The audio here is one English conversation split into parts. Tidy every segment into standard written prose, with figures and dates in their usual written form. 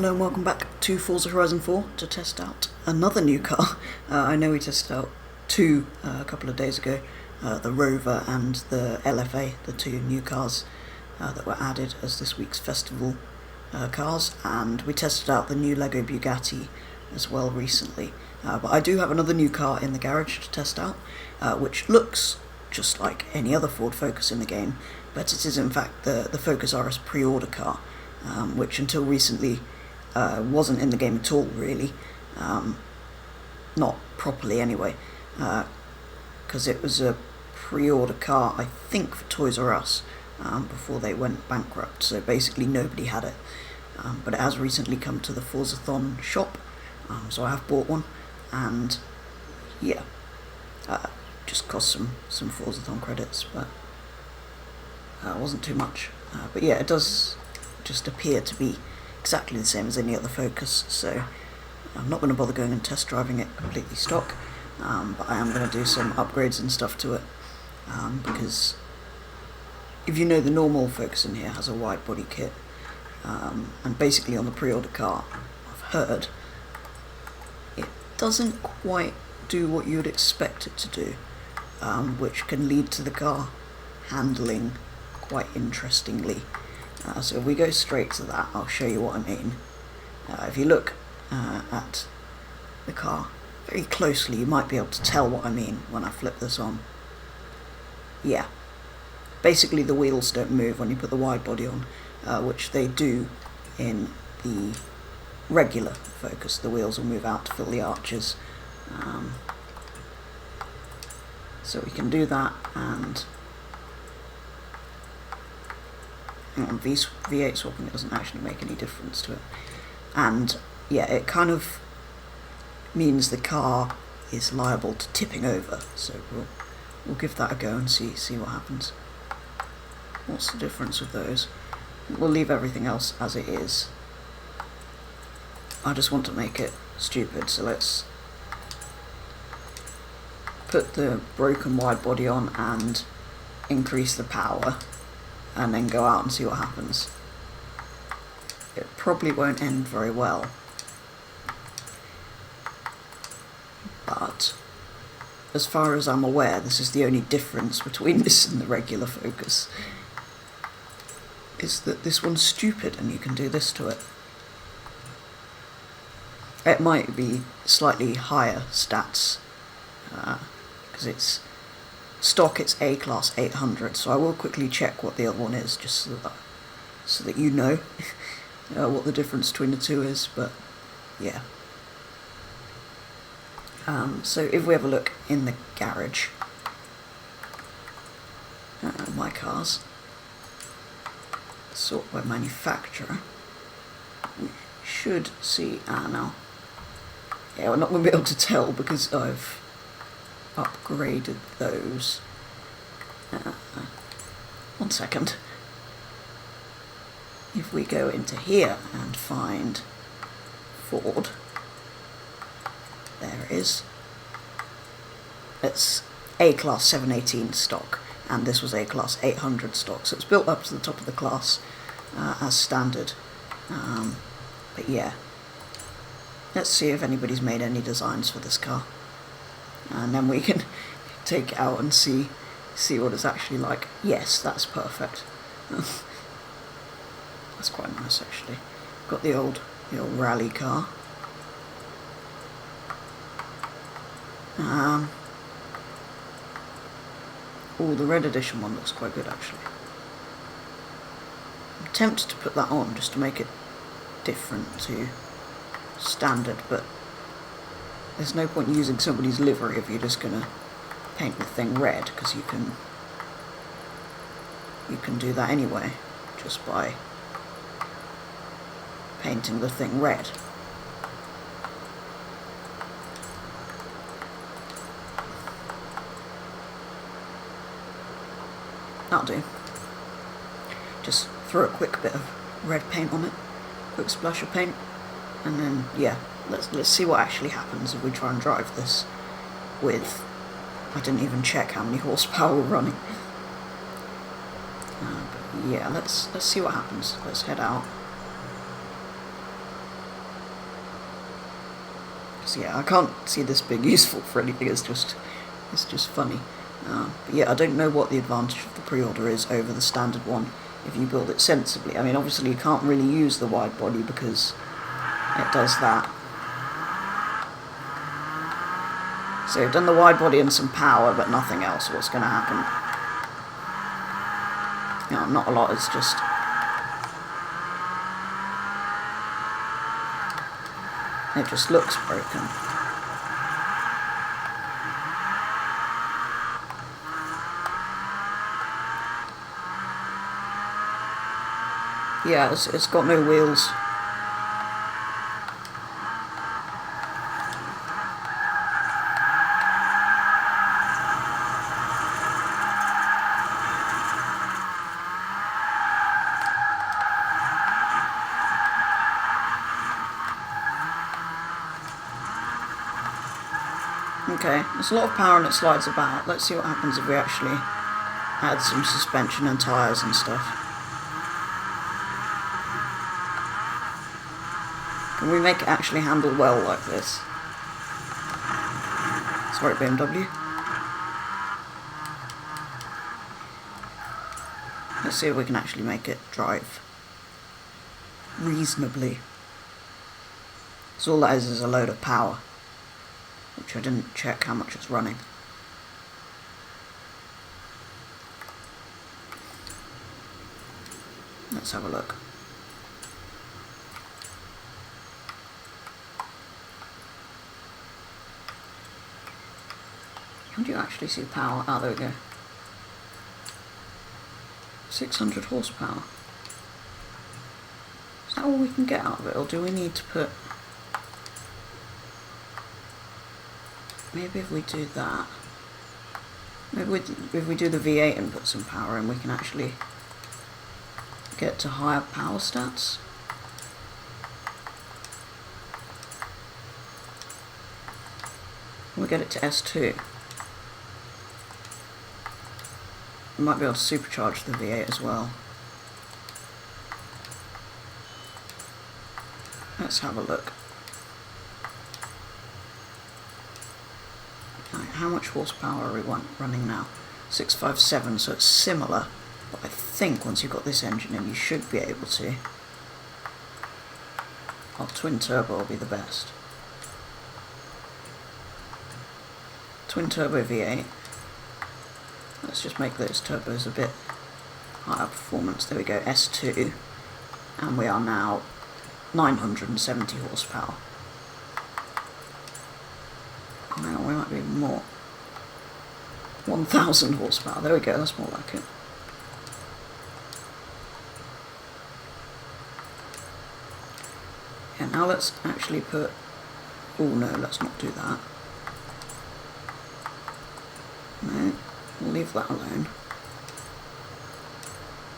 Hello and welcome back to Forza Horizon 4 to test out another new car. I know we tested out two a couple of days ago, the Rover and the LFA, the two new cars that were added as this week's festival cars, and we tested out the new Lego Bugatti as well recently. But I do have another new car in the garage to test out, which looks just like any other Ford Focus in the game, but it is in fact the Focus RS Preorder car, which until recently wasn't in the game at all, really. Not properly anyway, because it was a pre-order car, I think, for Toys R Us before they went bankrupt, so basically nobody had it. But it has recently come to the Forzathon shop, so I have bought one, and yeah, just cost some Forzathon credits, but wasn't too much. But yeah, it does just appear to be exactly the same as any other Focus, so I'm not going to bother going and test driving it completely stock, but I am going to do some upgrades and stuff to it, because if you know, the normal Focus in here has a wide body kit, and basically on the pre-order car, I've heard, it doesn't quite do what you would expect it to do, which can lead to the car handling quite interestingly. So if we go straight to that, I'll show you what I mean. If you look at the car very closely, you might be able to tell what I mean when I flip this on. Yeah, basically the wheels don't move when you put the wide body on, which they do in the regular Focus. The wheels will move out to fill the arches. So we can do that, and V8 swapping, it doesn't actually make any difference to it. And yeah, it kind of means the car is liable to tipping over, so we'll give that a go and see what happens. What's the difference with those? We'll leave everything else as it is. I just want to make it stupid, so let's put the broken wide body on and increase the power, and then go out and see what happens. It probably won't end very well, but as far as I'm aware, this is the only difference between this and the regular Focus, is that this one's stupid and you can do this to it. It might be slightly higher stats, because it's stock, it's A-Class 800, so I will quickly check what the other one is, just so that you know what the difference between the two is, but yeah. So if we have a look in the garage, my cars, sort by manufacturer, we should see, now, yeah, we're not going to be able to tell because I've upgraded those. One second. If we go into here and find Ford, there it is. It's A-Class 718 stock, and this was A-Class 800 stock, so it's built up to the top of the class as standard. But yeah, let's see if anybody's made any designs for this car, and then we can take it out and see what it's actually like. Yes, that's perfect. That's quite nice, actually. Got the old rally car. Oh, the red edition one looks quite good, actually. I'm tempted to put that on just to make it different to standard, but there's no point using somebody's livery if you're just gonna paint the thing red, because you can do that anyway, just by painting the thing red. That'll do. Just throw a quick bit of red paint on it, quick splash of paint, and then yeah, let's see what actually happens if we try and drive this with, I didn't even check how many horsepower we're running. But yeah, let's see what happens. Let's head out. So yeah, I can't see this being useful for anything. It's just funny. But yeah, I don't know what the advantage of the pre-order is over the standard one if you build it sensibly. I mean, obviously you can't really use the wide body because it does that. So you've done the wide body and some power, but nothing else. What's going to happen? Not a lot. It's just... it just looks broken. Yeah, it's got no wheels. Okay, there's a lot of power and it slides about. Let's see what happens if we actually add some suspension and tyres and stuff. Can we make it actually handle well like this? Sorry, BMW. Let's see if we can actually make it drive reasonably. So all that is a load of power, which I didn't check how much it's running. Let's have a look. How do you actually see power? Ah, there we go. 600 horsepower. Is that all we can get out of it, or do we need to put... maybe if we do that... maybe if we do the V8 and put some power in, we can actually get to higher power stats. We'll get it to S2. We might be able to supercharge the V8 as well. Let's have a look. Right, how much horsepower are we running now? 657, so it's similar. But I think once you've got this engine in, you should be able to. Our twin turbo will be the best. Twin turbo V8. Let's just make those turbos a bit higher performance. There we go, S2. And we are now 970 horsepower. Oh, hang on, we might be even more. 1000 horsepower. There we go, that's more like it. Yeah, now let's actually put... oh no, let's not do that. No. We'll leave that alone.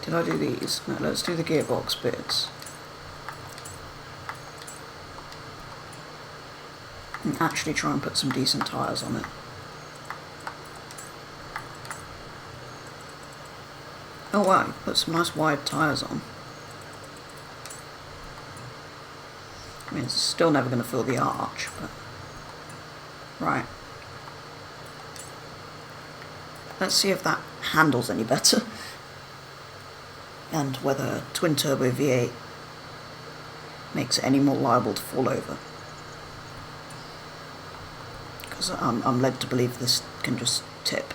Did I do these? No, let's do the gearbox bits. And actually try and put some decent tyres on it. Oh wow, you put some nice wide tyres on. I mean, it's still never going to fill the arch, but... right. Let's see if that handles any better, and whether twin turbo V8 makes it any more liable to fall over. Because I'm led to believe this can just tip,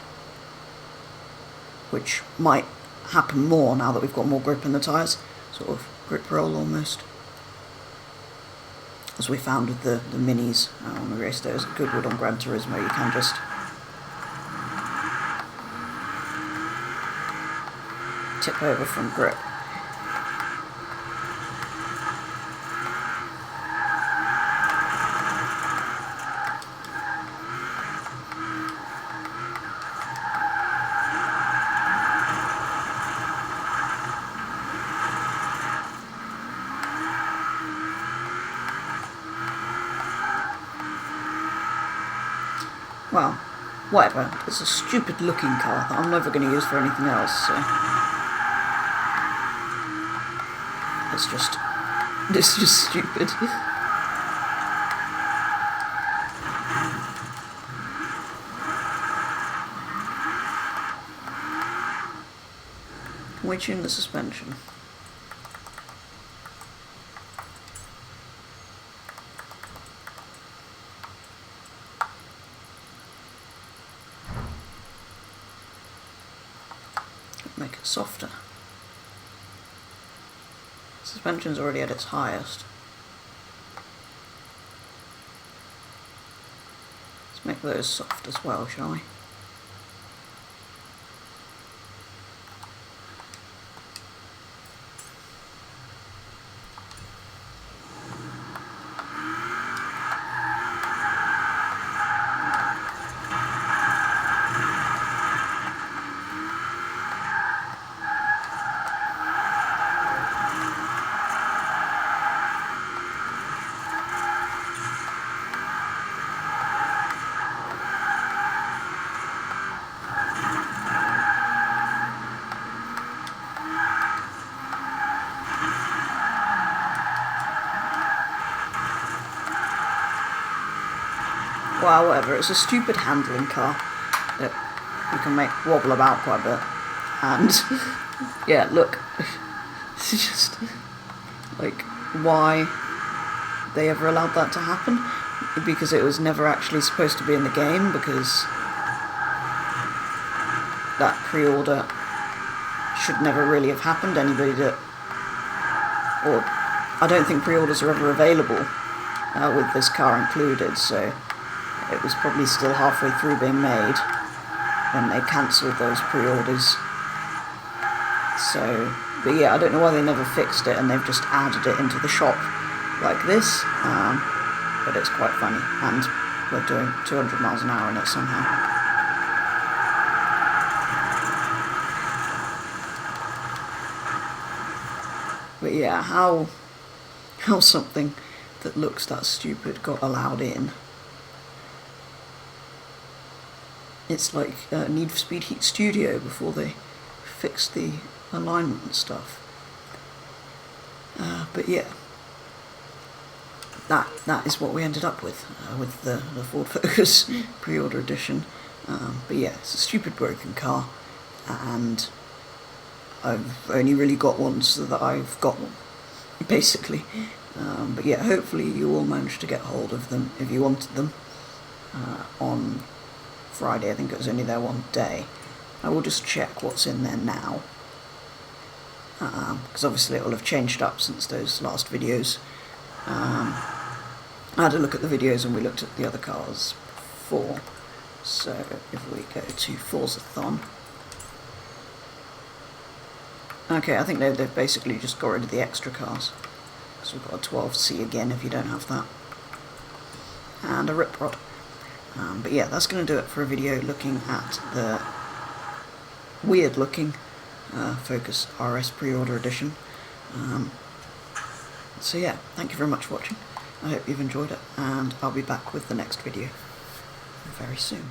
which might happen more now that we've got more grip in the tyres, sort of grip roll almost. As we found with the minis on the race days at Goodwood on Gran Turismo, you can just tip over from grip. Well, whatever. It's a stupid looking car that I'm never going to use for anything else, so... it's just stupid. we tune the suspension? Make it softer. Suspension's already at its highest. Let's make those soft as well, shall we? Well, whatever, it's a stupid handling car that you can make wobble about quite a bit. And, yeah, look, it's just, like, why they ever allowed that to happen? Because it was never actually supposed to be in the game, because that pre-order should never really have happened. Anybody that, or I don't think pre-orders are ever available with this car included, so it was probably still halfway through being made when they cancelled those pre-orders. So, but yeah, I don't know why they never fixed it and they've just added it into the shop like this, but it's quite funny, and we're doing 200 miles an hour in it somehow. But yeah, how something that looks that stupid got allowed in. It's like Need for Speed Heat Studio before they fixed the alignment and stuff. But yeah, that is what we ended up with the Ford Focus Pre-Order Edition. But yeah, it's a stupid broken car, and I've only really got one so that I've got one, basically. But yeah, hopefully you all managed to get hold of them if you wanted them on Friday. I think it was only there one day. I will just check what's in there now, because obviously it will have changed up since those last videos. I had a look at the videos and we looked at the other cars before. So if we go to Forzathon, okay, I think they've basically just got rid of the extra cars. So we've got a 12C again if you don't have that, and a rip rod. But yeah, that's going to do it for a video looking at the weird looking Focus RS Pre-Order Edition. So yeah, thank you very much for watching. I hope you've enjoyed it, and I'll be back with the next video very soon.